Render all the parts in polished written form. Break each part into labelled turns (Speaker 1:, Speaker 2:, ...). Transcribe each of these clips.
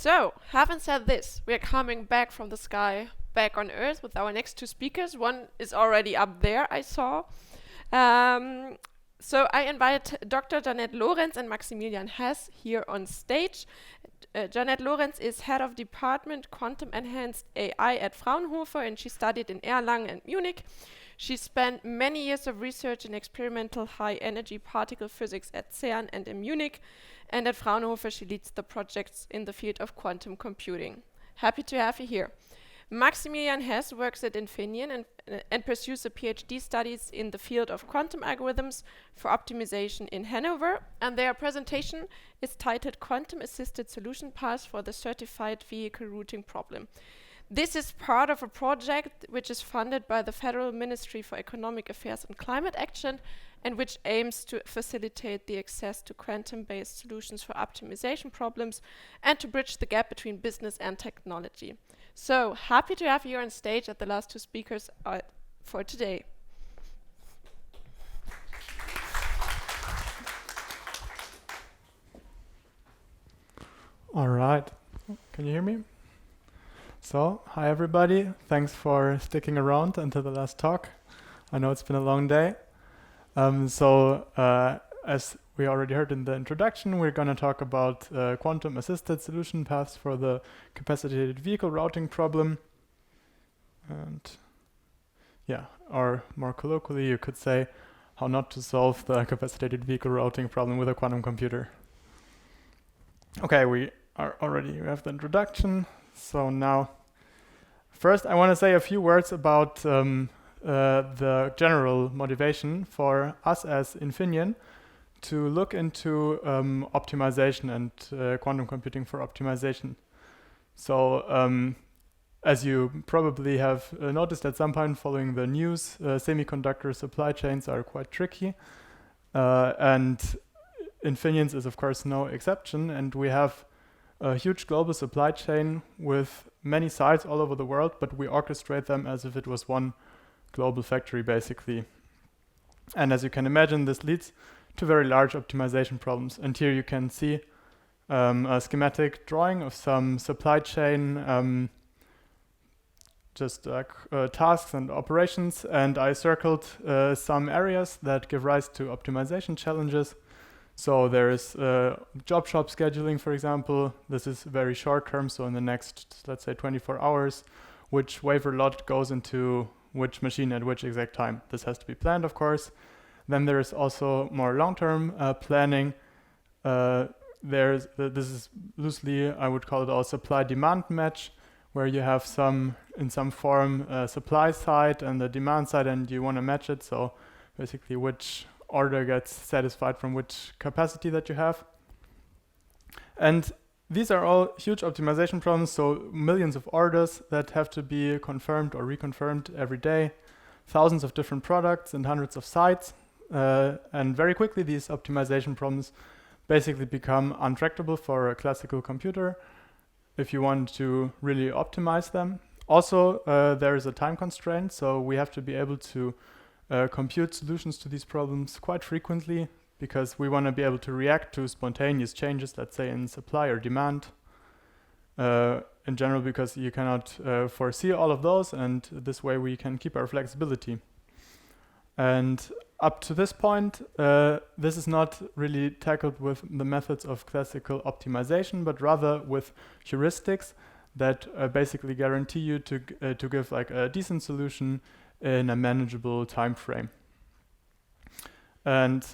Speaker 1: So, having said this, we are coming back from the sky, back on Earth with our next two speakers. One is already up there, I saw. So I invite Dr. Jeanette Lorenz and Maximilian Hess here on stage. Jeanette Lorenz is head of department Quantum Enhanced AI at Fraunhofer, and she studied in Erlangen and Munich. She spent many years of research in experimental high-energy particle physics at CERN and in Munich, and at Fraunhofer she leads the projects in the field of quantum computing. Happy to have you here. Maximilian Hess works at Infineon and pursues a PhD studies in the field of quantum algorithms for optimization in Hanover, and their presentation is titled Quantum Assisted Solution Paths for the Certified Vehicle Routing Problem. This is part of a project which is funded by the Federal Ministry for Economic Affairs and Climate Action, and which aims to facilitate the access to quantum-based solutions for optimization problems and to bridge the gap between business and technology. So, happy to have you on stage at the last two speakers for today.
Speaker 2: All right. Can you hear me? So, hi everybody. Thanks for sticking around until the last talk. I know it's been a long day. As we already heard in the introduction, we're going to talk about quantum-assisted solution paths for the capacitated vehicle routing problem. And yeah, or more colloquially, you could say how not to solve the capacitated vehicle routing problem with a quantum computer. Okay, we have the introduction. So now, first I want to say a few words about the general motivation for us as Infineon to look into optimization and quantum computing for optimization. So as you probably have noticed at some point following the news, semiconductor supply chains are quite tricky, and Infineon's is of course no exception, and we have a huge global supply chain with many sites all over the world, but we orchestrate them as if it was one global factory basically. And as you can imagine, this leads to very large optimization problems. And here you can see a schematic drawing of some supply chain tasks and operations, and I circled some areas that give rise to optimization challenges. So there is job shop scheduling, for example. This is very short term, so in the next, let's say 24 hours, which wafer lot goes into which machine at which exact time. This has to be planned, of course. Then there is also more long-term planning. This is loosely, I would call it all supply-demand match, where you have in some form supply side and the demand side, and you want to match it. So basically which order gets satisfied from which capacity that you have. And these are all huge optimization problems, so millions of orders that have to be confirmed or reconfirmed every day, thousands of different products and hundreds of sites. And very quickly these optimization problems basically become untractable for a classical computer if you want to really optimize them. Also, there is a time constraint, so we have to be able to compute solutions to these problems quite frequently, because we want to be able to react to spontaneous changes, let's say in supply or demand in general, because you cannot foresee all of those, and this way we can keep our flexibility. And up to this point, this is not really tackled with the methods of classical optimization, but rather with heuristics that basically guarantee you to give like a decent solution in a manageable time frame. And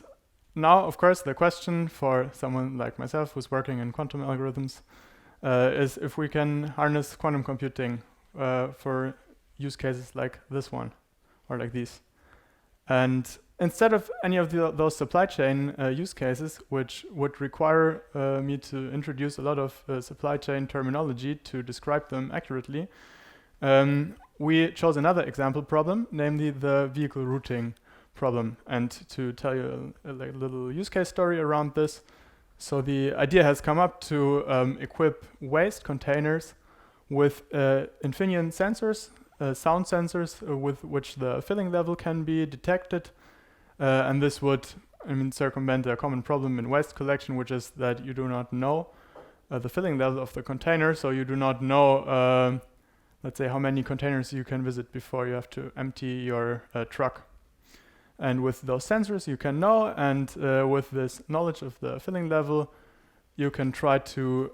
Speaker 2: now, of course, the question for someone like myself who's working in quantum algorithms is if we can harness quantum computing for use cases like this one or like these. And instead of any of those supply chain use cases, which would require me to introduce a lot of supply chain terminology to describe them accurately, we chose another example problem, namely the vehicle routing problem. And to tell you a little use case story around this, so the idea has come up to equip waste containers with Infineon sensors, sound sensors with which the filling level can be detected, and this would circumvent a common problem in waste collection, which is that you do not know the filling level of the container, so you do not know, let's say, how many containers you can visit before you have to empty your truck. And with those sensors you can know, and with this knowledge of the filling level, you can try to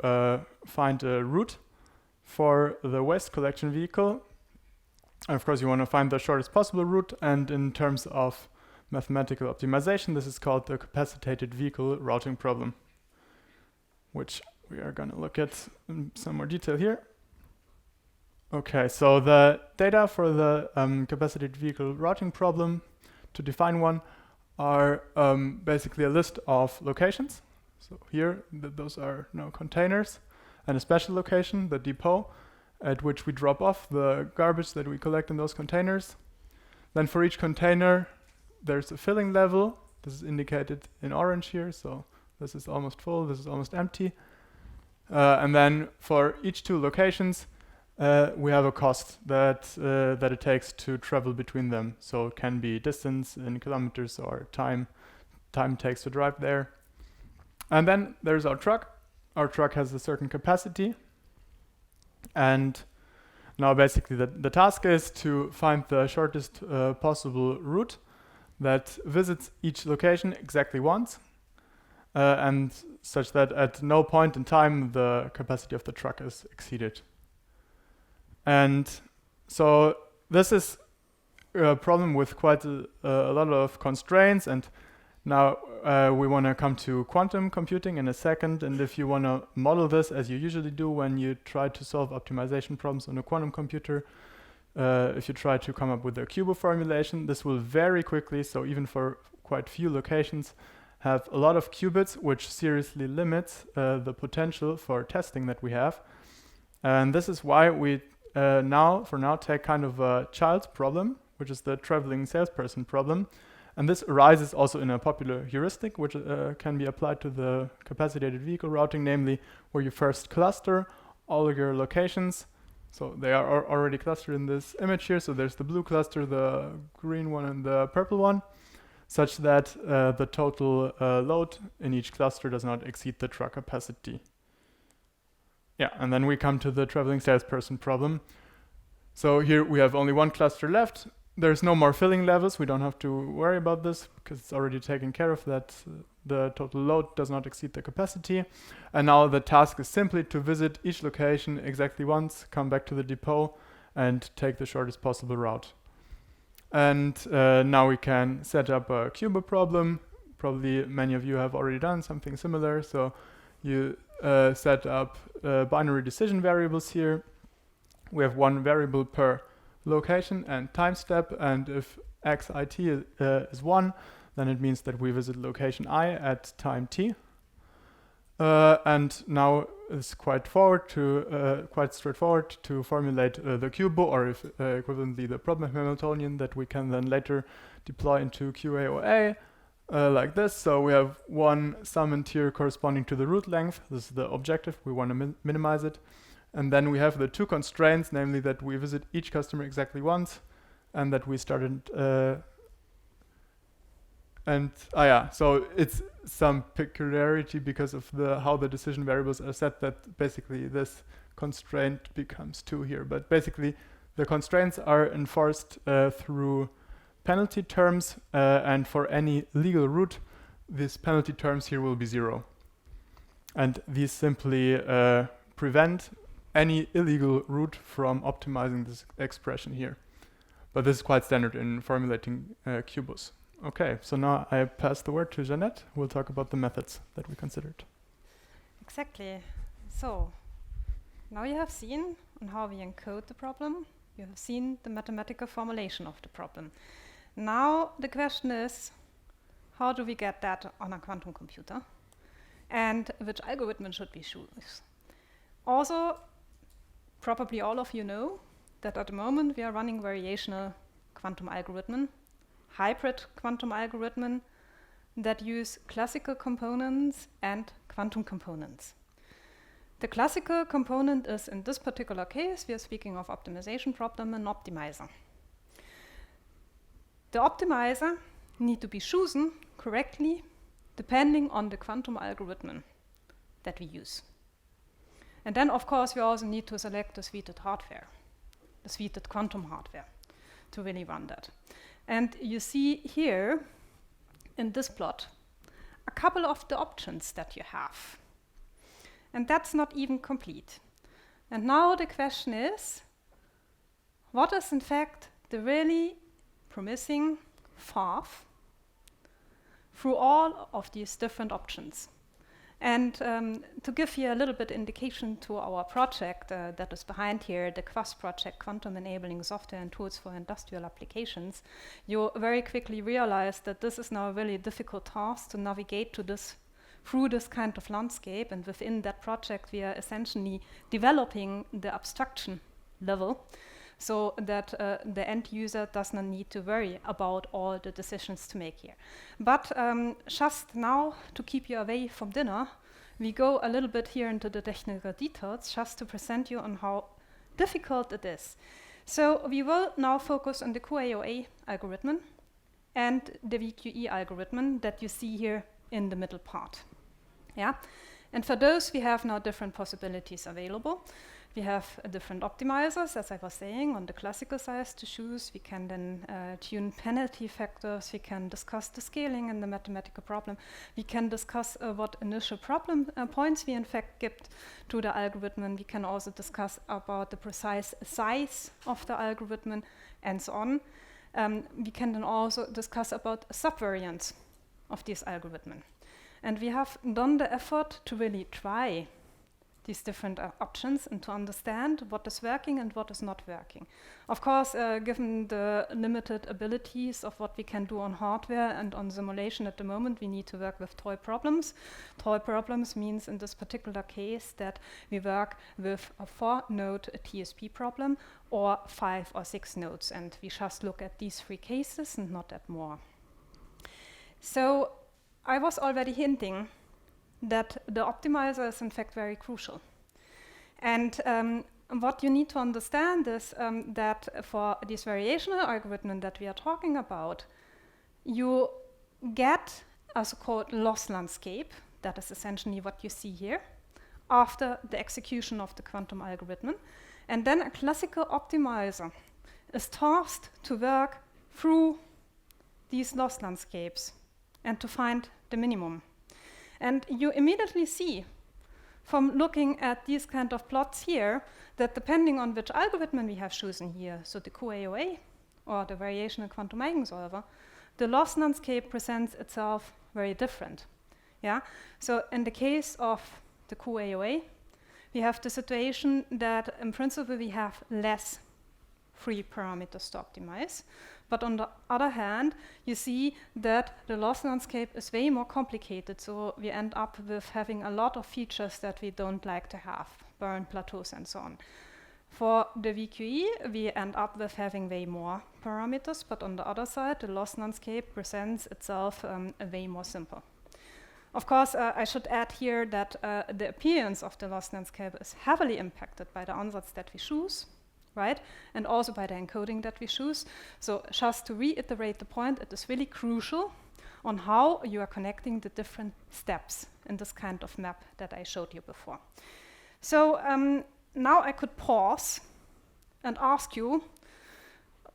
Speaker 2: find a route for the waste collection vehicle. And of course you want to find the shortest possible route, and in terms of mathematical optimization, this is called the Capacitated Vehicle Routing Problem, which we are going to look at in some more detail here. Okay, so the data for the Capacitated Vehicle Routing Problem, to define one, are basically a list of locations. So here, those are now containers, and a special location, the depot, at which we drop off the garbage that we collect in those containers. Then for each container, there's a filling level. This is indicated in orange here, so this is almost full, this is almost empty. And then for each two locations, we have a cost that it takes to travel between them. So it can be distance in kilometers or time it takes to drive there. And then there's our truck. Our truck has a certain capacity. And now basically the task is to find the shortest possible route that visits each location exactly once, and such that at no point in time the capacity of the truck is exceeded. And so this is a problem with quite a lot of constraints, and now we want to come to quantum computing in a second. And if you want to model this as you usually do when you try to solve optimization problems on a quantum computer, if you try to come up with a QUBO formulation, this will very quickly, so even for quite few locations, have a lot of qubits, which seriously limits the potential for testing that we have. And this is why we for now take kind of a child's problem, which is the traveling salesperson problem. And this arises also in a popular heuristic, which can be applied to the capacitated vehicle routing, namely where you first cluster all of your locations. So they are already clustered in this image here. So there's the blue cluster, the green one, and the purple one, such that the total load in each cluster does not exceed the truck capacity. Yeah, and then we come to the traveling salesperson problem. So here we have only one cluster left. There's no more filling levels. We don't have to worry about this because it's already taken care of, that the total load does not exceed the capacity. And now the task is simply to visit each location exactly once, come back to the depot, and take the shortest possible route. And now we can set up a QUBO problem. Probably many of you have already done something similar. So you set up binary decision variables here. We have one variable per location and time step, and if xit is 1, then it means that we visit location I at time t. And now it's quite straightforward to formulate the QUBO, or if equivalently the problem Hamiltonian, that we can then later deploy into QAOA like this. So we have one summand here corresponding to the route length. This is the objective. We want to minimize it. And then we have the two constraints, namely that we visit each customer exactly once, and that we started. So it's some peculiarity because of how the decision variables are set, that basically this constraint becomes 2 here. But basically, the constraints are enforced through penalty terms, and for any legal route, these penalty terms here will be 0. And these simply prevent any illegal route from optimizing this expression here. But this is quite standard in formulating QUBOs. Okay, so now I pass the word to Jeanette, who will talk about the methods that we considered.
Speaker 3: Exactly. So now you have seen on how we encode the problem. You have seen the mathematical formulation of the problem. Now the question is, how do we get that on a quantum computer? And which algorithm should we choose? Also, probably all of you know that at the moment we are running variational quantum algorithm, hybrid quantum algorithm that use classical components and quantum components. The classical component is, in this particular case, we are speaking of optimization problem, an optimizer. The optimizer need to be chosen correctly depending on the quantum algorithm that we use. And then, of course, we also need to select the suited hardware, the suited quantum hardware, to really run that. And you see here in this plot a couple of the options that you have. And that's not even complete. And now the question is, what is in fact the really promising path through all of these different options? And to give you a little bit indication to our project that is behind here, the QUAS project, Quantum Enabling Software and Tools for Industrial Applications, you very quickly realize that this is now a really difficult task to navigate through this kind of landscape. And within that project, we are essentially developing the abstraction level so that the end user does not need to worry about all the decisions to make here. But just now, to keep you away from dinner, we go a little bit here into the technical details just to present you on how difficult it is. So we will now focus on the QAOA algorithm and the VQE algorithm that you see here in the middle part. Yeah? And for those, we have now different possibilities available. We have different optimizers, as I was saying, on the classical side to choose. We can then tune penalty factors. We can discuss the scaling and the mathematical problem. We can discuss what initial problem points we in fact give to the algorithm. And we can also discuss about the precise size of the algorithm and so on. We can then also discuss about subvariants of this algorithm. And we have done the effort to really try these different options and to understand what is working and what is not working. Of course, given the limited abilities of what we can do on hardware and on simulation at the moment, we need to work with toy problems. Toy problems means in this particular case that we work with a 4-node TSP problem or 5 or 6 nodes. And we just look at these 3 cases and not at more. So I was already hinting that the optimizer is in fact very crucial. And what you need to understand is that for this variational algorithm that we are talking about, you get a so-called loss landscape, that is essentially what you see here, after the execution of the quantum algorithm. And then a classical optimizer is tasked to work through these loss landscapes and to find the minimum. And you immediately see from looking at these kind of plots here that depending on which algorithm we have chosen here, so the QAOA or the Variational Quantum Eigensolver, the loss landscape presents itself very different. Yeah? So in the case of the QAOA, we have the situation that in principle we have less free parameters to optimize. But on the other hand, you see that the loss landscape is way more complicated, so we end up with having a lot of features that we don't like to have, burn plateaus and so on. For the VQE, we end up with having way more parameters, but on the other side, the loss landscape presents itself way more simple. Of course, I should add here that the appearance of the loss landscape is heavily impacted by the ansatz that we choose, right? And also by the encoding that we choose. So just to reiterate the point, it is really crucial on how you are connecting the different steps in this kind of map that I showed you before. So now I could pause and ask you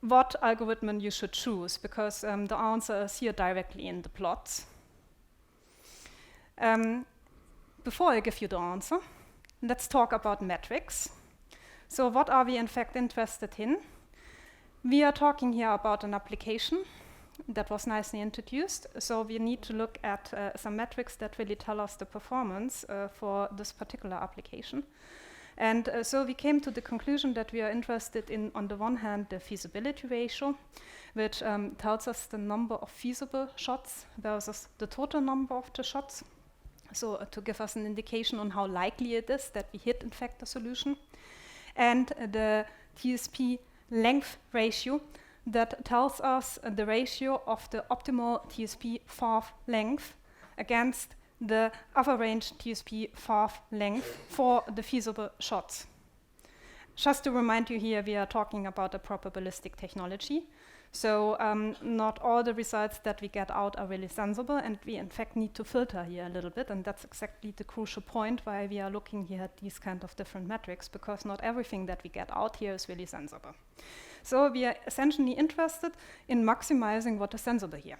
Speaker 3: what algorithm you should choose, because the answer is here directly in the plots. Before I give you the answer, let's talk about metrics. So what are we in fact interested in? We are talking here about an application that was nicely introduced. So we need to look at some metrics that really tell us the performance for this particular application. And so we came to the conclusion that we are interested in, on the one hand, the feasibility ratio, which tells us the number of feasible shots versus the total number of the shots. So to give us an indication on how likely it is that we hit, in fact, the solution. And the TSP length ratio that tells us the ratio of the optimal TSP path length against the average TSP path length for the feasible shots. Just to remind you here, we are talking about a probabilistic technology. So not all the results that we get out are really sensible, and we in fact need to filter here a little bit, and that's exactly the crucial point why we are looking here at these kind of different metrics, because not everything that we get out here is really sensible. So we are essentially interested in maximizing what is sensible here.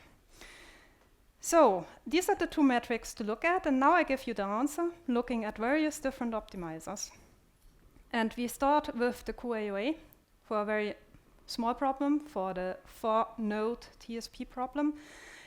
Speaker 3: So these are the two metrics to look at, and now I give you the answer, looking at various different optimizers. And we start with the QAOA for a very small problem, for the 4-node TSP problem.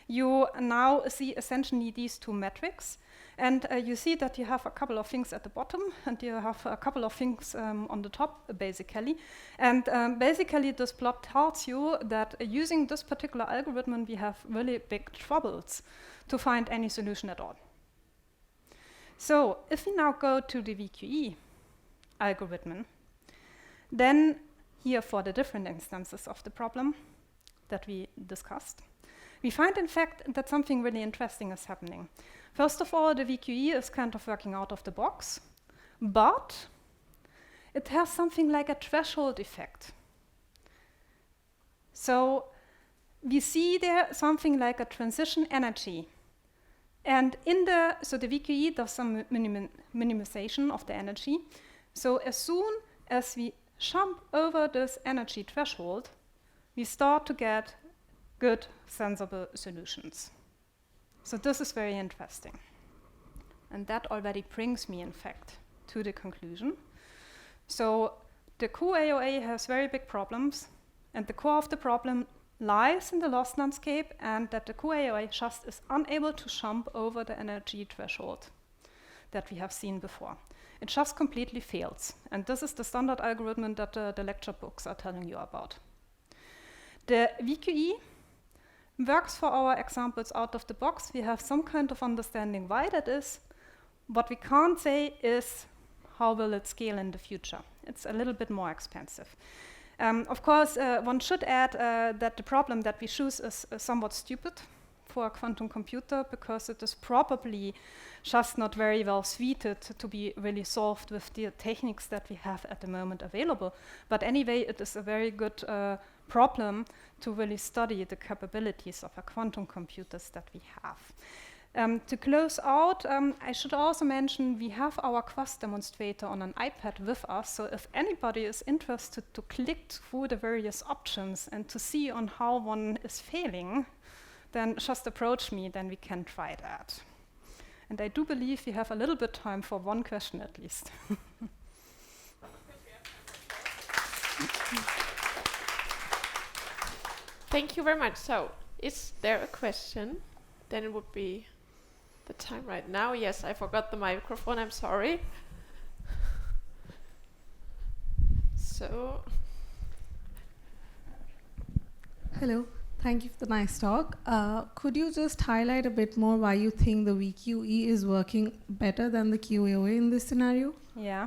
Speaker 3: You now see essentially these two metrics, and you see that you have a couple of things at the bottom, and you have a couple of things on the top, basically. And basically, this plot tells you that using this particular algorithm, we have really big troubles to find any solution at all. So if we now go to the VQE algorithm, then here for the different instances of the problem that we discussed, we find in fact that something really interesting is happening. First of all, the VQE is kind of working out of the box, but it has something like a threshold effect. So we see there something like a transition energy. And so the VQE does some minimization of the energy. So as soon as we jump over this energy threshold, we start to get good, sensible solutions. So this is very interesting. And that already brings me, in fact, to the conclusion. So the QAOA has very big problems, and the core of the problem lies in the loss landscape, and that the QAOA just is unable to jump over the energy threshold that we have seen before. It just completely fails. And this is the standard algorithm that the lecture books are telling you about. The VQE works for our examples out of the box. We have some kind of understanding why that is. What we can't say is how will it scale in the future. It's a little bit more expensive. Of course, one should add that the problem that we choose is somewhat stupid for a quantum computer, because it is probably just not very well suited to be really solved with the techniques that we have at the moment available. But anyway, it is a very good problem to really study the capabilities of a quantum computers that we have. To close out, I should also mention we have our Quast demonstrator on an iPad with us, so if anybody is interested to click through the various options and to see on how one is failing, then just approach me, then we can try that. And I do believe we have a little bit time for one question at least.
Speaker 1: Thank you very much. So, is there a question? Then it would be the time right now. Yes, I forgot the microphone, I'm sorry. So.
Speaker 4: Hello. Thank you for the nice talk. Could you just highlight a bit more why you think the VQE is working better than the QAOA in this scenario?
Speaker 3: Yeah.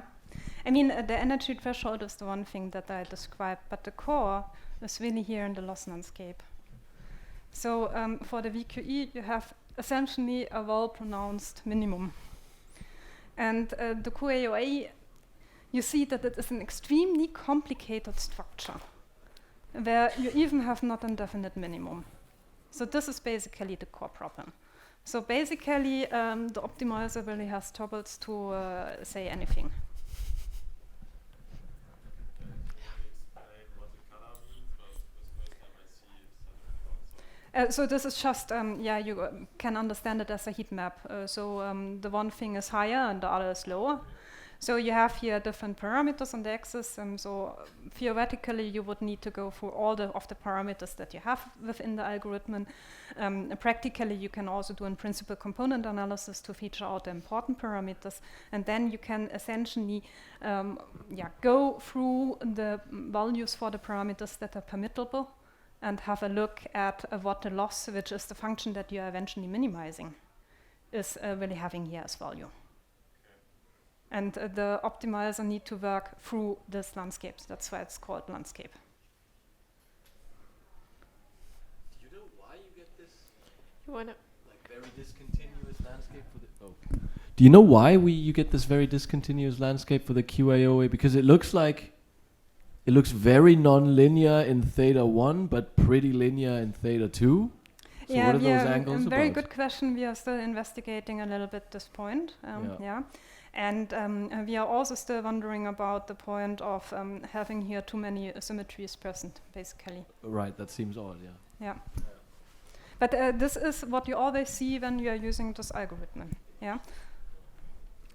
Speaker 3: I mean, the energy threshold is the one thing that I described, but the core is really here in the loss landscape. So for the VQE, you have essentially a well-pronounced minimum. And the QAOA, you see that it is an extremely complicated structure, where you even have not a definite minimum. So this is basically the core problem. So basically, the optimizer really has troubles to say anything. So this is just, you can understand it as a heat map. So the one thing is higher and the other is lower. So you have here different parameters on the axis. So theoretically, you would need to go through all of the parameters that you have within the algorithm. Practically, you can also do in principal component analysis to feature out the important parameters. And then you can essentially go through the values for the parameters that are permittable and have a look at what the loss, which is the function that you are eventually minimizing, is really having here as value. And the optimizer need to work through this landscape. That's why it's called landscape.
Speaker 5: Do you know why you get this?
Speaker 1: You wanna
Speaker 5: Like very discontinuous landscape for the? Oh. Do you know why you get this very discontinuous landscape for the QAOA? Because it looks like it looks very non-linear in theta 1, but pretty linear in theta 2. So
Speaker 3: yeah,
Speaker 5: what are those angles
Speaker 3: very
Speaker 5: about?
Speaker 3: good question. We are still investigating a little bit this point. Yeah. And we are also still wondering about the point of having here too many symmetries present, basically.
Speaker 5: Right, that seems odd, yeah.
Speaker 3: Yeah. But this is what you always see when you are using this algorithm. Yeah.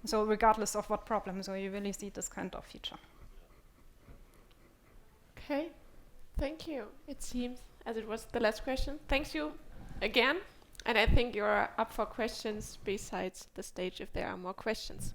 Speaker 3: So regardless of what problem, so you really see this kind of feature.
Speaker 1: Okay, thank you. It seems as it was the last question. Thanks you again. And I think you're up for questions besides the stage if there are more questions.